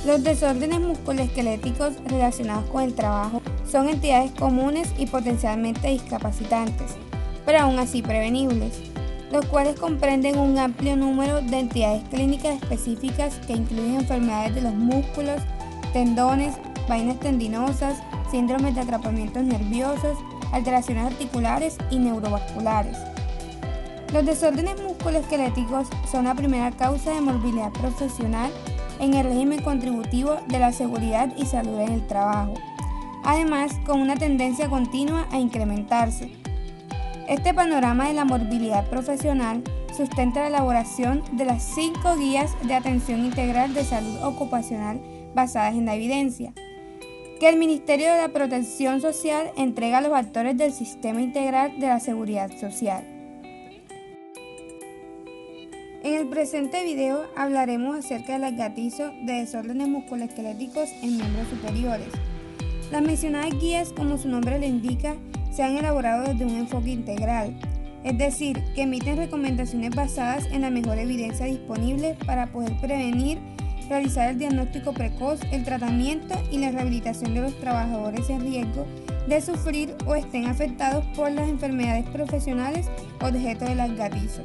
Los desórdenes musculoesqueléticos relacionados con el trabajo son entidades comunes y potencialmente discapacitantes, pero aún así prevenibles, los cuales comprenden un amplio número de entidades clínicas específicas que incluyen enfermedades de los músculos, tendones, vainas tendinosas, síndromes de atrapamientos nerviosos, alteraciones articulares y neurovasculares. Los desórdenes musculoesqueléticos son la primera causa de morbilidad profesional en el régimen contributivo de la seguridad y salud en el trabajo, además con una tendencia continua a incrementarse. Este panorama de la morbilidad profesional sustenta la elaboración de las 5 guías de atención integral de salud ocupacional basadas en la evidencia, que el Ministerio de la Protección Social entrega a los actores del Sistema Integral de la Seguridad Social. En el presente video hablaremos acerca del latigazo de desórdenes musculoesqueléticos en miembros superiores. Las mencionadas guías, como su nombre lo indica, se han elaborado desde un enfoque integral, es decir, que emiten recomendaciones basadas en la mejor evidencia disponible para poder prevenir, realizar el diagnóstico precoz, el tratamiento y la rehabilitación de los trabajadores en riesgo de sufrir o estén afectados por las enfermedades profesionales objeto del latigazo.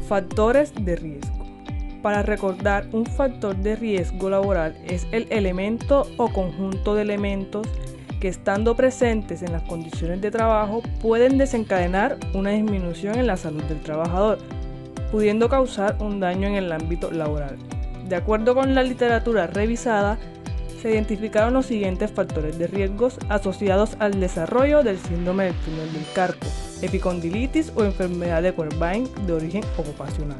Factores de riesgo. Para recordar, un factor de riesgo laboral es el elemento o conjunto de elementos que, estando presentes en las condiciones de trabajo, pueden desencadenar una disminución en la salud del trabajador, pudiendo causar un daño en el ámbito laboral. De acuerdo con la literatura revisada, se identificaron los siguientes factores de riesgos asociados al desarrollo del síndrome del túnel del carpo, epicondilitis o enfermedad de Corbijn de origen ocupacional.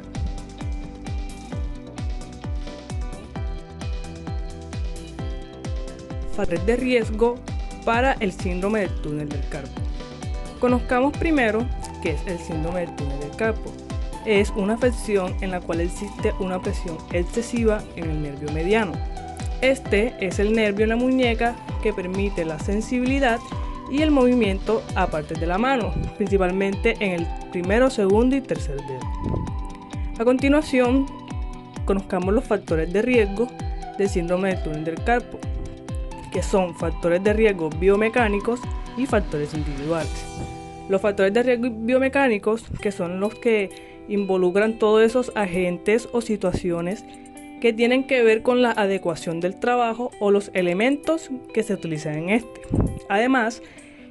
Factores de riesgo para el síndrome del túnel del carpo. Conozcamos primero qué es el síndrome del túnel del carpo. Es una afección en la cual existe una presión excesiva en el nervio mediano. Este es el nervio en la muñeca que permite la sensibilidad y el movimiento a partes de la mano, principalmente en el primero, segundo y tercer dedo. A continuación, conozcamos los factores de riesgo del síndrome del túnel del carpo, que son factores de riesgo biomecánicos y factores individuales. Los factores de riesgo biomecánicos, que son los que involucran todos esos agentes o situaciones que tienen que ver con la adecuación del trabajo o los elementos que se utilizan en este. Además,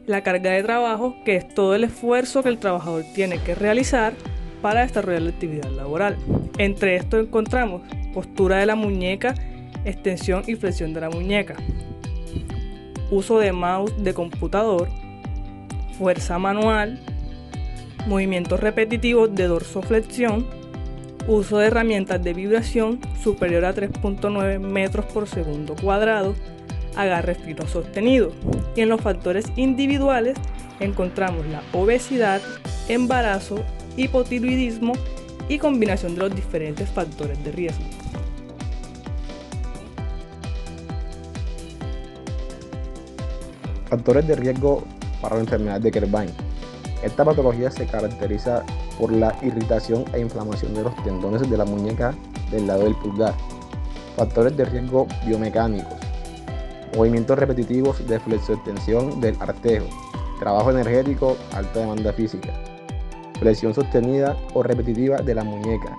la carga de trabajo, que es todo el esfuerzo que el trabajador tiene que realizar para desarrollar la actividad laboral. Entre esto encontramos postura de la muñeca, extensión y flexión de la muñeca, uso de mouse de computador, fuerza manual, movimientos repetitivos de dorsoflexión, uso de herramientas de vibración superior a 3.9 metros por segundo cuadrado, agarre fino sostenido. Y en los factores individuales encontramos la obesidad, embarazo, hipotiroidismo y combinación de los diferentes factores de riesgo. Factores de riesgo para la enfermedad de Corbijn. Esta patología se caracteriza por la irritación e inflamación de los tendones de la muñeca del lado del pulgar. Factores de riesgo biomecánicos. Movimientos repetitivos de flexoextensión del artejo, trabajo energético, alta demanda física, presión sostenida o repetitiva de la muñeca,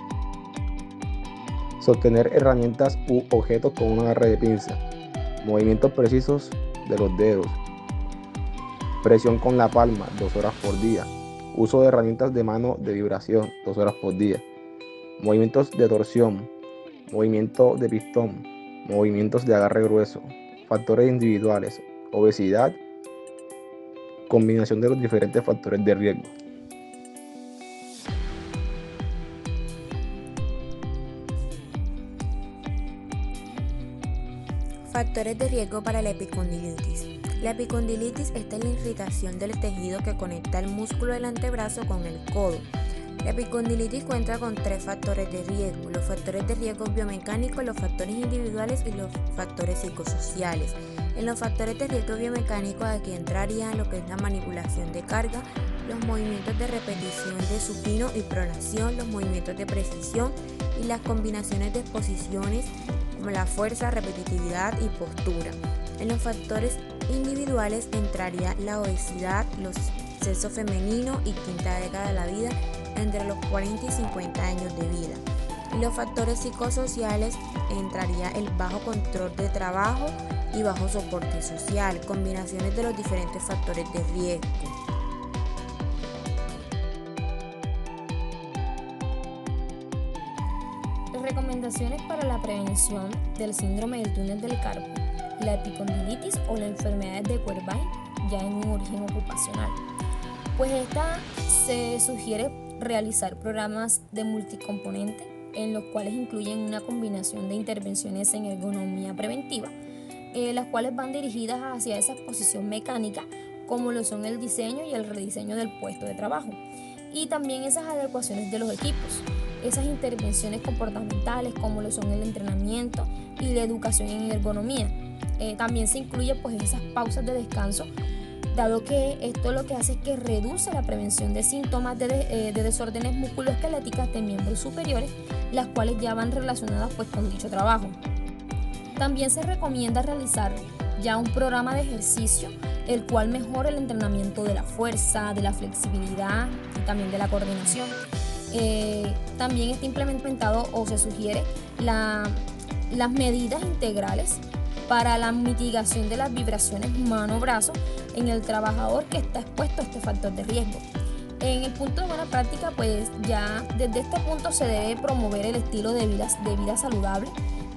sostener herramientas u objetos con un agarre de pinza, movimientos precisos de los dedos, presión con la palma 2 horas por día, uso de herramientas de mano de vibración 2 horas por día, movimientos de torsión, movimiento de pistón, movimientos de agarre grueso, factores individuales, obesidad, combinación de los diferentes factores de riesgo. Factores de riesgo para la epicondilitis. La epicondilitis es la irritación del tejido que conecta el músculo del antebrazo con el codo. La epicondilitis cuenta con 3 factores de riesgo: los factores de riesgo biomecánicos, los factores individuales y los factores psicosociales. En los factores de riesgo biomecánicos aquí entrarían lo que es la manipulación de carga, los movimientos de repetición de supino y pronación, los movimientos de precisión y las combinaciones de exposiciones como la fuerza, repetitividad y postura. En los factores individuales entraría la obesidad, los sexo femenino y quinta década de la vida, entre los 40 y 50 años de vida. En los factores psicosociales entraría el bajo control de trabajo y bajo soporte social, combinaciones de los diferentes factores de riesgo. Recomendaciones para la prevención del síndrome del túnel del carpo, la epicondilitis o la enfermedad de Quervain ya en un origen ocupacional. Pues esta se sugiere realizar programas de multicomponente en los cuales incluyen una combinación de intervenciones en ergonomía preventiva, las cuales van dirigidas hacia esa exposición mecánica, como lo son el diseño y el rediseño del puesto de trabajo, y también esas adecuaciones de los equipos, esas intervenciones comportamentales como lo son el entrenamiento y la educación en ergonomía. También se incluye pues esas pausas de descanso, dado que esto lo que hace es que reduce la prevención de síntomas de desórdenes musculoesqueléticas de miembros superiores, las cuales ya van relacionadas pues con dicho trabajo. También se recomienda realizar ya un programa de ejercicio, el cual mejora el entrenamiento de la fuerza, de la flexibilidad y también de la coordinación. También está implementado o se sugiere las medidas integrales para la mitigación de las vibraciones mano-brazo en el trabajador que está expuesto a este factor de riesgo. En el punto de buena práctica, pues ya desde este punto se debe promover el estilo de vida saludable,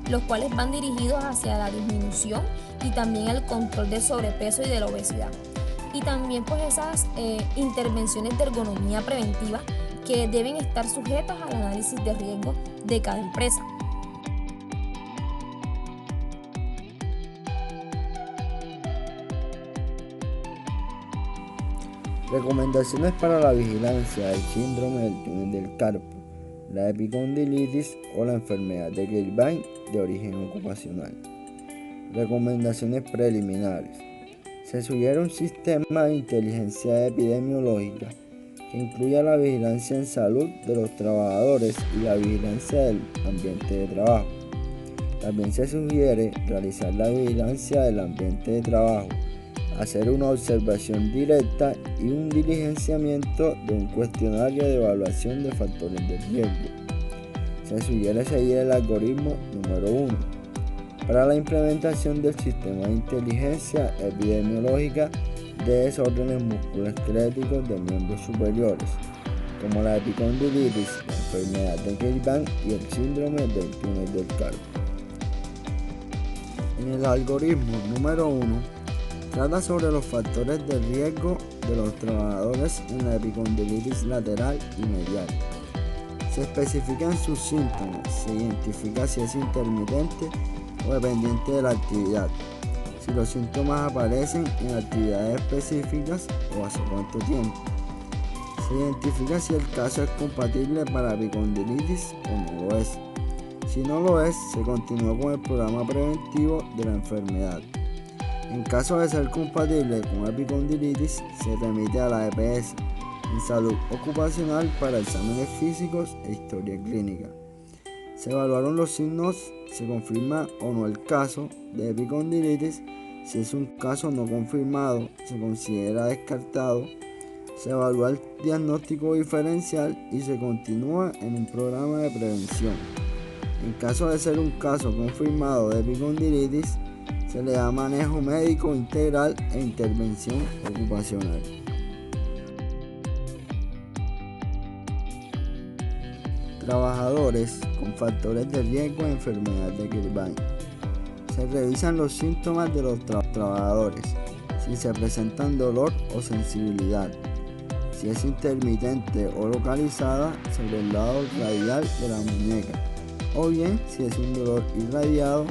los cuales van dirigidos hacia la disminución y también el control del sobrepeso y de la obesidad. Y también pues esas intervenciones de ergonomía preventiva que deben estar sujetas al análisis de riesgo de cada empresa. Recomendaciones para la vigilancia del síndrome del túnel del carpo, la epicondilitis o la enfermedad de Quervain de origen ocupacional. Recomendaciones preliminares. Se sugiere un sistema de inteligencia epidemiológica que incluya la vigilancia en salud de los trabajadores y la vigilancia del ambiente de trabajo. También se sugiere realizar la vigilancia del ambiente de trabajo, hacer una observación directa y un diligenciamiento de un cuestionario de evaluación de factores de riesgo. Se sugiere seguir el algoritmo número 1 para la implementación del sistema de inteligencia epidemiológica de desórdenes musculoesqueléticos de miembros superiores, como la epicondilitis, la enfermedad de Quervain y el síndrome del túnel del carpo. En el algoritmo número 1, trata sobre los factores de riesgo de los trabajadores en la epicondilitis lateral y medial. Se especifican sus síntomas, se identifica si es intermitente o dependiente de la actividad, si los síntomas aparecen en actividades específicas o hace cuánto tiempo. Se identifica si el caso es compatible para epicondilitis o no lo es. Si no lo es, se continúa con el programa preventivo de la enfermedad. En caso de ser compatible con epicondilitis, se remite a la EPS en salud ocupacional para exámenes físicos e historia clínica. Se evaluaron los signos, se confirma o no el caso de epicondilitis, Si es un caso no confirmado, se considera descartado, se evalúa el diagnóstico diferencial y se continúa en un programa de prevención. En caso de ser un caso confirmado de epicondilitis, se le da manejo médico integral e intervención ocupacional. Trabajadores con factores de riesgo de enfermedad de Kirchbein. Se revisan los síntomas de los trabajadores, si se presentan dolor o sensibilidad, si es intermitente o localizada sobre el lado radial de la muñeca, o bien si es un dolor irradiado,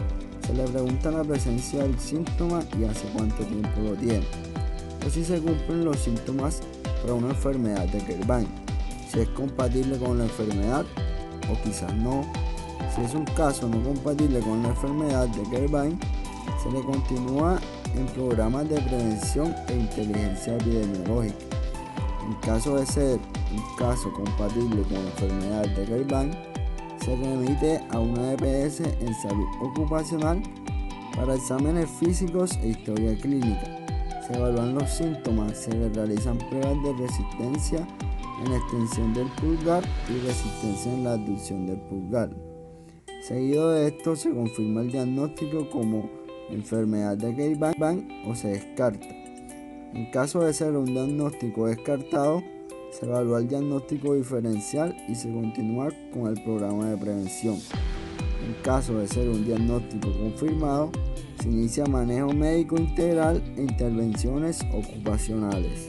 se le pregunta la presencia del síntoma y hace cuánto tiempo lo tiene, o si se cumplen los síntomas para una enfermedad de Kirchbein, si es compatible con la enfermedad o quizás no. Si es un caso no compatible con la enfermedad de Kirchbein, se le continúa en programas de prevención e inteligencia epidemiológica. En caso de ser un caso compatible con la enfermedad de Kirchbein, se remite a una EPS en salud ocupacional para exámenes físicos e historia clínica. Se evalúan los síntomas, se le realizan pruebas de resistencia en la extensión del pulgar y resistencia en la abducción del pulgar. Seguido de esto se confirma el diagnóstico como enfermedad de Kirchbein o se descarta. En caso de ser un diagnóstico descartado, se evalúa el diagnóstico diferencial y se continúa con el programa de prevención. En caso de ser un diagnóstico confirmado, se inicia manejo médico integral e intervenciones ocupacionales.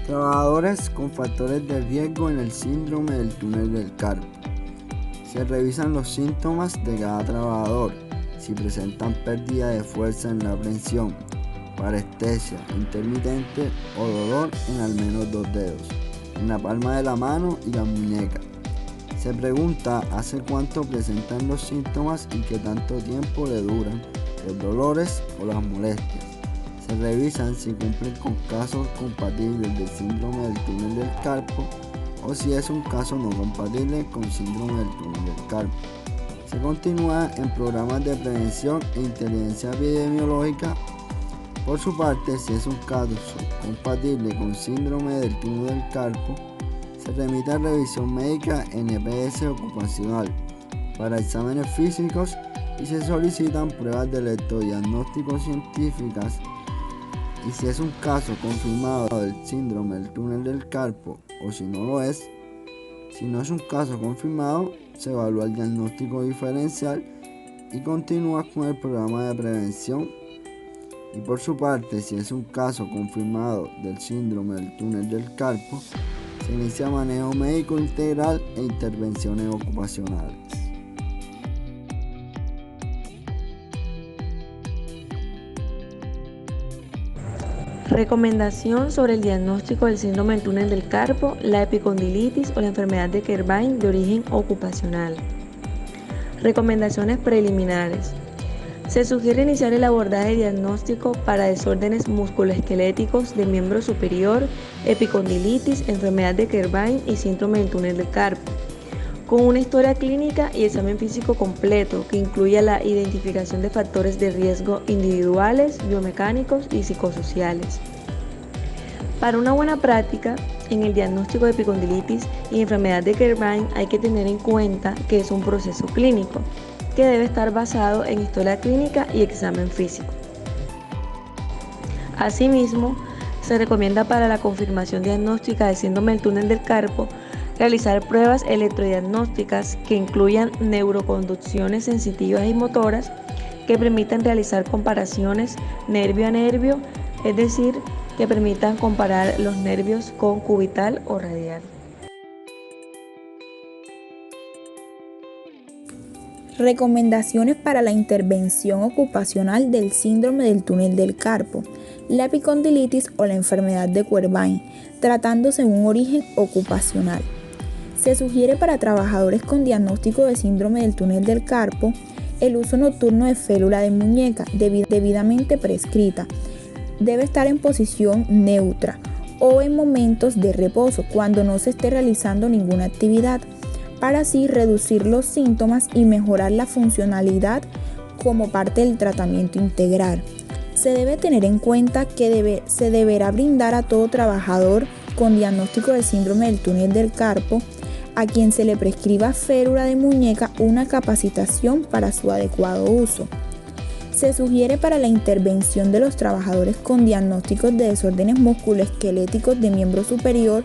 Trabajadores con factores de riesgo en el síndrome del túnel del carpo. Se revisan los síntomas de cada trabajador, si presentan pérdida de fuerza en la prensión, parestesia intermitente o dolor en al menos 2 dedos, en la palma de la mano y la muñeca. Se pregunta hace cuánto presentan los síntomas y qué tanto tiempo le duran los dolores o las molestias. Se revisan si cumplen con casos compatibles del síndrome del túnel del carpo o si es un caso no compatible con síndrome del túnel del carpo. Se continúa en programas de prevención e inteligencia epidemiológica. Por su parte, si es un caso compatible con síndrome del túnel del carpo, se remite a revisión médica en EPS ocupacional para exámenes físicos y se solicitan pruebas de electrodiagnóstico científicas. Y si es un caso confirmado del síndrome del túnel del carpo o si no lo es, si no es un caso confirmado, se evalúa el diagnóstico diferencial y continúa con el programa de prevención. Y por su parte, si es un caso confirmado del síndrome del túnel del carpo, se inicia manejo médico integral e intervenciones ocupacionales. Recomendación sobre el diagnóstico del síndrome del túnel del carpo, la epicondilitis o la enfermedad de Kirchbein de origen ocupacional. Recomendaciones preliminares. Se sugiere iniciar el abordaje diagnóstico para desórdenes musculoesqueléticos del miembro superior, epicondilitis, enfermedad de Kirchbein y síndrome del túnel del carpo, con una historia clínica y examen físico completo que incluya la identificación de factores de riesgo individuales, biomecánicos y psicosociales. Para una buena práctica en el diagnóstico de epicondilitis y enfermedad de Kirchbein hay que tener en cuenta que es un proceso clínico que debe estar basado en historia clínica y examen físico. Asimismo, se recomienda para la confirmación diagnóstica de síndrome del túnel del carpo realizar pruebas electrodiagnósticas que incluyan neuroconducciones sensitivas y motoras que permitan realizar comparaciones nervio a nervio, es decir, que permitan comparar los nervios con cubital o radial. Recomendaciones para la intervención ocupacional del síndrome del túnel del carpo, la epicondilitis o la enfermedad de Kirchbein, tratándose de un origen ocupacional. Se sugiere para trabajadores con diagnóstico de síndrome del túnel del carpo el uso nocturno de férula de muñeca debidamente prescrita. Debe estar en posición neutra o en momentos de reposo cuando no se esté realizando ninguna actividad. para así reducir los síntomas y mejorar la funcionalidad como parte del tratamiento integral. Se debe tener en cuenta que se deberá brindar a todo trabajador con diagnóstico de síndrome del túnel del carpo, a quien se le prescriba férula de muñeca, una capacitación para su adecuado uso. Se sugiere para la intervención de los trabajadores con diagnósticos de desórdenes musculoesqueléticos de miembro superior,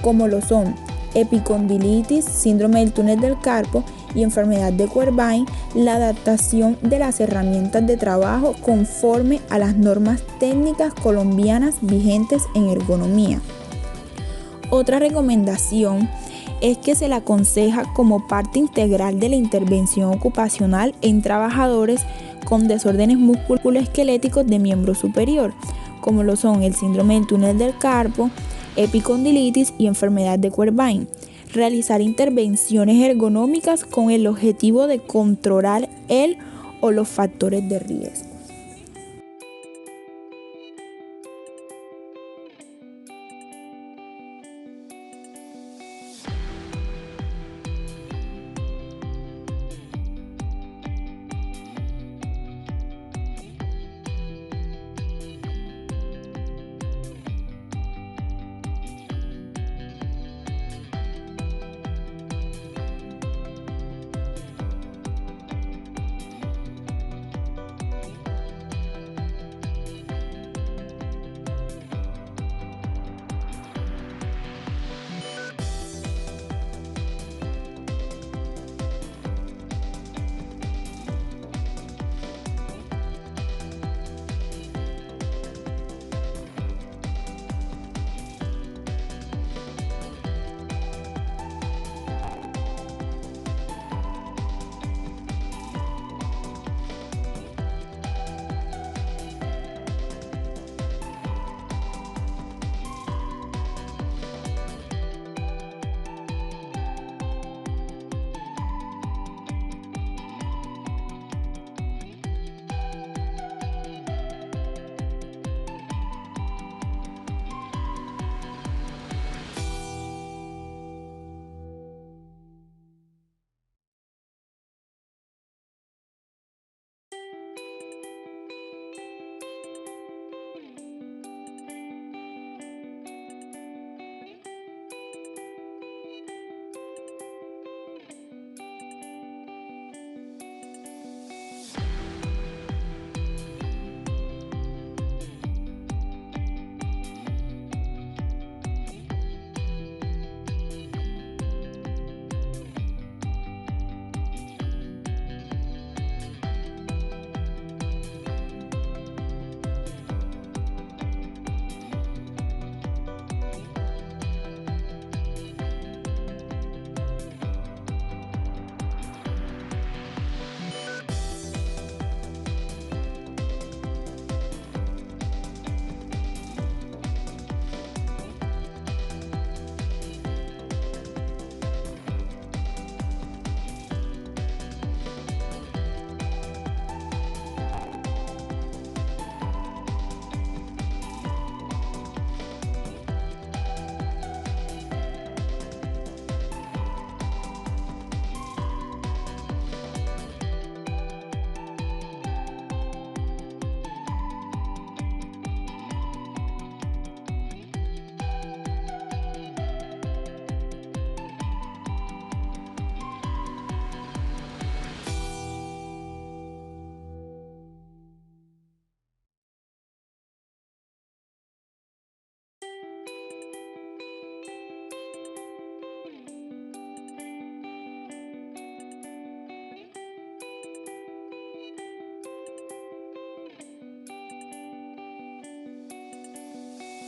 como lo son epicondilitis, síndrome del túnel del carpo y enfermedad de Quervain, la adaptación de las herramientas de trabajo conforme a las normas técnicas colombianas vigentes en ergonomía. Otra recomendación es que se le aconseja como parte integral de la intervención ocupacional en trabajadores con desórdenes musculoesqueléticos de miembro superior, como lo son el síndrome del túnel del carpo, epicondilitis y enfermedad de Quervain. Realizar intervenciones ergonómicas con el objetivo de controlar el o los factores de riesgo.